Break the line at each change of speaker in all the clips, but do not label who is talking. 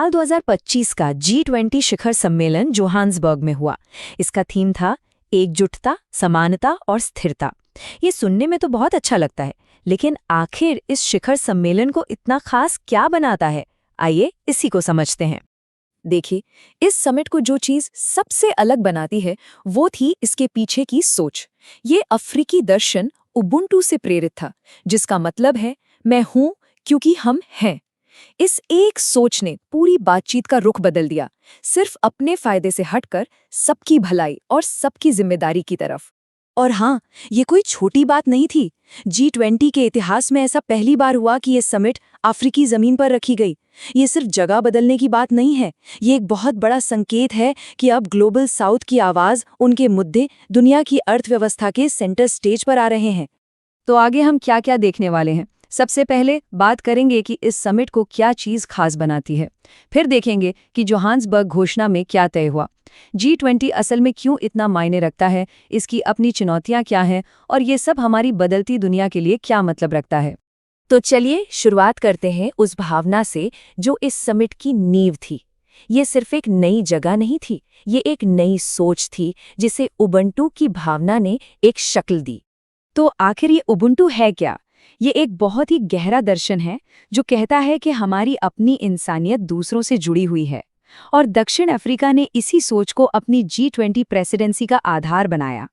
साल 2025 का G20 शिखर सम्मेलन जोहान्सबर्ग में हुआ। इसका थीम था एकजुटता, समानता और स्थिरता। ये सुनने में तो बहुत अच्छा लगता है, लेकिन आखिर इस शिखर सम्मेलन को इतना खास क्या बनाता है? आइए इसी को समझते हैं। देखिए, इस समिट को जो चीज सबसे अलग बनाती है वो थी इसके पीछे की सोच। ये अफ्रीकी दर्शन उबुंटू से प्रेरित था, जिसका मतलब है मैं हूं क्योंकि हम हैं। इस एक सोच ने पूरी बातचीत का रुख बदल दिया, सिर्फ अपने फायदे से हटकर सबकी भलाई और सबकी जिम्मेदारी की तरफ। और हाँ, ये कोई छोटी बात नहीं थी। G20 के इतिहास में ऐसा पहली बार हुआ कि ये समिट अफ्रीकी जमीन पर रखी गई। ये सिर्फ जगह बदलने की बात नहीं है, ये एक बहुत बड़ा संकेत है कि अब ग्लोबल साउथ की आवाज, उनके मुद्दे दुनिया की अर्थव्यवस्था के सेंटर स्टेज पर आ रहे हैं। तो आगे हम क्या क्या देखने वाले हैं? सबसे पहले बात करेंगे कि इस समिट को क्या चीज़ खास बनाती है। फिर देखेंगे कि जोहान्सबर्ग घोषणा में क्या तय हुआ। G20 असल में क्यों इतना मायने रखता है, इसकी अपनी चुनौतियां क्या हैं और ये सब हमारी बदलती दुनिया के लिए क्या मतलब रखता है। तो चलिए शुरुआत करते हैं उस भावना से जो इस समिट की नींव थी। ये सिर्फ एक नई जगह नहीं थी, ये एक नई सोच थी जिसे उबुंटू की भावना ने एक शक्ल दी। तो आखिर ये उबुंटू है क्या? ये एक बहुत ही गहरा दर्शन है जो कहता है कि हमारी अपनी इंसानियत दूसरों से जुड़ी हुई है, और दक्षिण अफ्रीका ने इसी सोच को अपनी G20 प्रेसिडेंसी का आधार बनाया।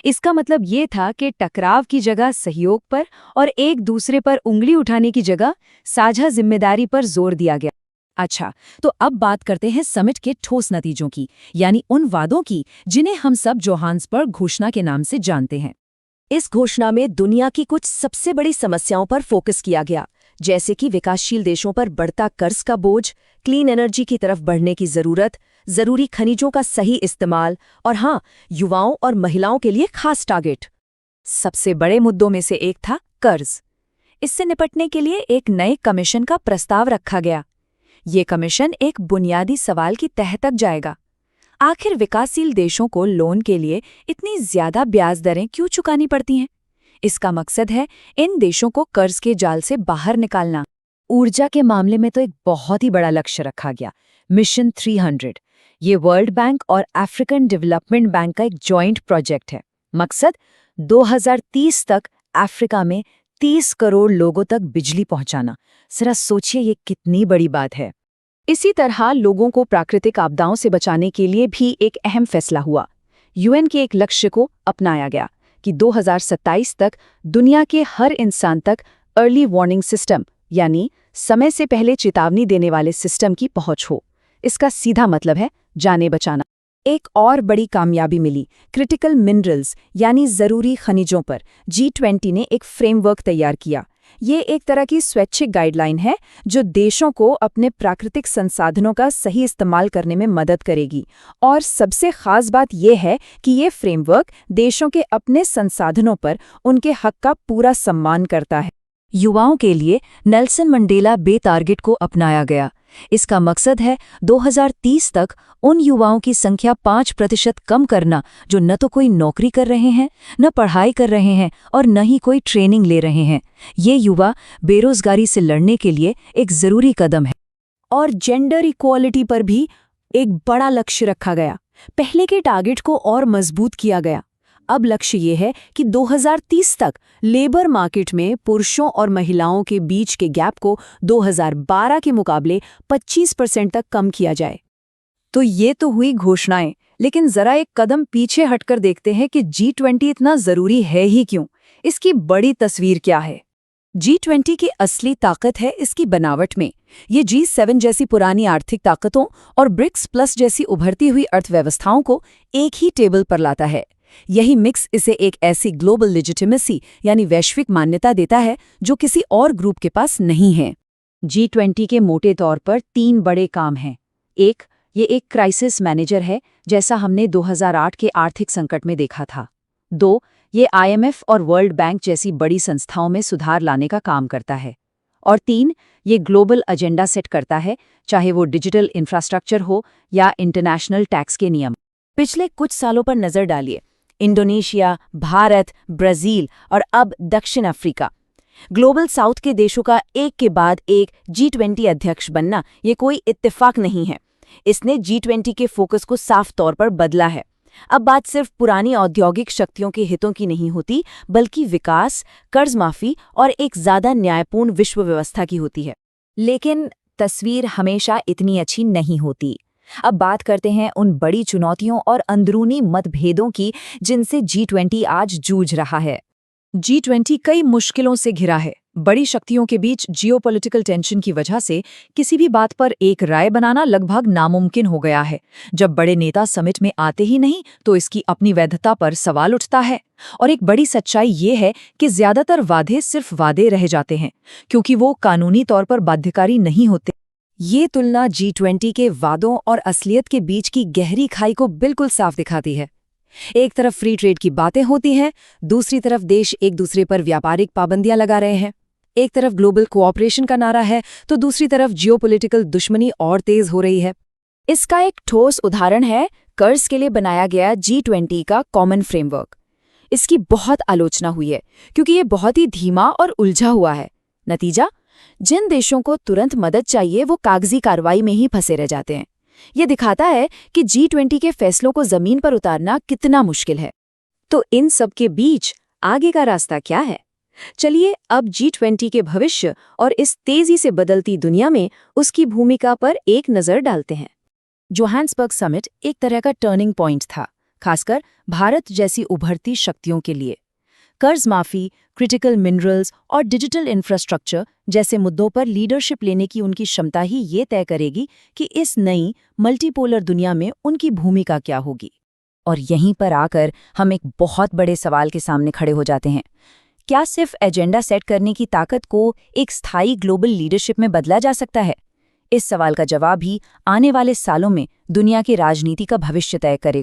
इसका मतलब ये था कि टकराव की जगह सहयोग पर और एक दूसरे पर उंगली उठाने की जगह साझा जिम्मेदारी पर जोर दिया गया। अच्छा, तो अब बात करते हैं समिट के ठोस नतीजों की, यानी उन वादों की जिन्हें हम सब जोहान्सबर्ग घोषणा के नाम से जानते हैं। इस घोषणा में दुनिया की कुछ सबसे बड़ी समस्याओं पर फोकस किया गया, जैसे कि विकासशील देशों पर बढ़ता कर्ज का बोझ, क्लीन एनर्जी की तरफ बढ़ने की जरूरत, जरूरी खनिजों का सही इस्तेमाल और हाँ, युवाओं और महिलाओं के लिए खास टारगेट। सबसे बड़े मुद्दों में से एक था कर्ज। इससे निपटने के लिए एक नए कमीशन का प्रस्ताव रखा गया। ये कमीशन एक बुनियादी सवाल की तह तक जाएगा। आखिर विकासशील देशों को लोन के लिए इतनी ज्यादा ब्याज दरें क्यों चुकानी पड़ती हैं? इसका मकसद है इन देशों को कर्ज के जाल से बाहर निकालना। ऊर्जा के मामले में तो एक बहुत ही बड़ा लक्ष्य रखा गया, मिशन 300। ये वर्ल्ड बैंक और अफ्रीकन डेवलपमेंट बैंक का एक जॉइंट प्रोजेक्ट है। मकसद 2030 तक अफ्रीका में 30 करोड़ लोगों तक बिजली पहुंचाना। जरा सोचिए ये कितनी बड़ी बात है। इसी तरह लोगों को प्राकृतिक आपदाओं से बचाने के लिए भी एक अहम फैसला हुआ। UN के एक लक्ष्य को अपनाया गया कि 2027 तक दुनिया के हर इंसान तक अर्ली वार्निंग सिस्टम, यानी समय से पहले चेतावनी देने वाले सिस्टम की पहुंच हो। इसका सीधा मतलब है जानें बचाना। एक और बड़ी कामयाबी मिली क्रिटिकल मिनरल्स, यानी जरूरी खनिजों पर। G20 ने एक फ्रेमवर्क तैयार किया। ये एक तरह की स्वैच्छिक गाइडलाइन है जो देशों को अपने प्राकृतिक संसाधनों का सही इस्तेमाल करने में मदद करेगी। और सबसे खास बात यह है कि ये फ्रेमवर्क देशों के अपने संसाधनों पर उनके हक का पूरा सम्मान करता है। युवाओं के लिए नेल्सन मंडेला बे टारगेट को अपनाया गया। इसका मकसद है 2030 तक उन युवाओं की संख्या 5% कम करना जो न तो कोई नौकरी कर रहे हैं, न पढ़ाई कर रहे हैं और न ही कोई ट्रेनिंग ले रहे हैं। ये युवा बेरोजगारी से लड़ने के लिए एक जरूरी कदम है। और जेंडर इक्वालिटी पर भी एक बड़ा लक्ष्य रखा गया। पहले के टारगेट को और मजबूत किया गया। अब लक्ष्य ये है कि 2030 तक लेबर मार्केट में पुरुषों और महिलाओं के बीच के गैप को 2012 के मुकाबले 25% तक कम किया जाए। तो ये तो हुई घोषणाएं, लेकिन जरा एक कदम पीछे हटकर देखते हैं कि G20 इतना जरूरी है ही क्यों? इसकी बड़ी तस्वीर क्या है? G20 की असली ताकत है इसकी बनावट में। ये G7 जैसी पुरानी आर्थिक ताकतों और ब्रिक्स प्लस जैसी उभरती हुई अर्थव्यवस्थाओं को एक ही टेबल पर लाता है। यही मिक्स इसे एक ऐसी ग्लोबल लेजिटिमेसी, यानी वैश्विक मान्यता देता है जो किसी और ग्रुप के पास नहीं है। G20 के मोटे तौर पर 3 बड़े काम हैं। एक, ये एक क्राइसिस मैनेजर है, जैसा हमने 2008 के आर्थिक संकट में देखा था। 2, ये IMF और वर्ल्ड बैंक जैसी बड़ी संस्थाओं में सुधार लाने का काम करता है। और 3, ये ग्लोबल एजेंडा सेट करता है, चाहे वो डिजिटल इंफ्रास्ट्रक्चर हो या इंटरनेशनल टैक्स के नियम। पिछले कुछ सालों पर नजर डालिए। इंडोनेशिया, भारत, ब्राजील और अब दक्षिण अफ्रीका, ग्लोबल साउथ के देशों का एक के बाद एक G20 अध्यक्ष बनना ये कोई इत्तेफाक नहीं है। इसने G20 के फोकस को साफ तौर पर बदला है। अब बात सिर्फ पुरानी औद्योगिक शक्तियों के हितों की नहीं होती, बल्कि विकास, कर्ज माफी और एक ज्यादा न्यायपूर्ण विश्व व्यवस्था की होती है। लेकिन तस्वीर हमेशा इतनी अच्छी नहीं होती। अब बात करते हैं उन बड़ी चुनौतियों और अंदरूनी मतभेदों की जिनसे G20 आज जूझ रहा है। G20 कई मुश्किलों से घिरा है। बड़ी शक्तियों के बीच जियोपॉलिटिकल टेंशन की वजह से किसी भी बात पर एक राय बनाना लगभग नामुमकिन हो गया है। जब बड़े नेता समिट में आते ही नहीं तो इसकी अपनी वैधता पर सवाल उठता है। और एक बड़ी सच्चाई ये है कि ज्यादातर वादे सिर्फ वादे रह जाते हैं, क्योंकि वो कानूनी तौर पर बाध्यकारी नहीं होते। ये तुलना G20 के वादों और असलियत के बीच की गहरी खाई को बिल्कुल साफ दिखाती है। एक तरफ फ्री ट्रेड की बातें होती हैं, दूसरी तरफ देश एक दूसरे पर व्यापारिक पाबंदियां लगा रहे हैं। एक तरफ ग्लोबल कोऑपरेशन का नारा है तो दूसरी तरफ जियोपॉलिटिकल दुश्मनी और तेज हो रही है। इसका एक ठोस उदाहरण है कर्ज के लिए बनाया गया G20 का कॉमन फ्रेमवर्क। इसकी बहुत आलोचना हुई है क्योंकि ये बहुत ही धीमा और उलझा हुआ है। नतीजा, जिन देशों को तुरंत मदद चाहिए वो कागजी कार्रवाई में ही फंसे रह जाते हैं। ये दिखाता है कि G20 के फैसलों को जमीन पर उतारना कितना मुश्किल है। तो इन सब के बीच आगे का रास्ता क्या है? चलिए अब G20 के भविष्य और इस तेजी से बदलती दुनिया में उसकी भूमिका पर एक नज़र डालते हैं। जोहान्सबर्ग समिट एक तरह का टर्निंग पॉइंट था, खासकर भारत जैसी उभरती शक्तियों के लिए। कर्ज माफी, क्रिटिकल मिनरल्स और डिजिटल इंफ्रास्ट्रक्चर जैसे मुद्दों पर लीडरशिप लेने की उनकी क्षमता ही ये तय करेगी कि इस नई मल्टीपोलर दुनिया में उनकी भूमिका क्या होगी। और यहीं पर आकर हम एक बहुत बड़े सवाल के सामने खड़े हो जाते हैं। क्या सिर्फ एजेंडा सेट करने की ताकत को एक स्थायी ग्लोबल लीडरशिप में बदला जा सकता है? इस सवाल का जवाब ही आने वाले सालों में दुनिया की राजनीति का भविष्य तय करेगा।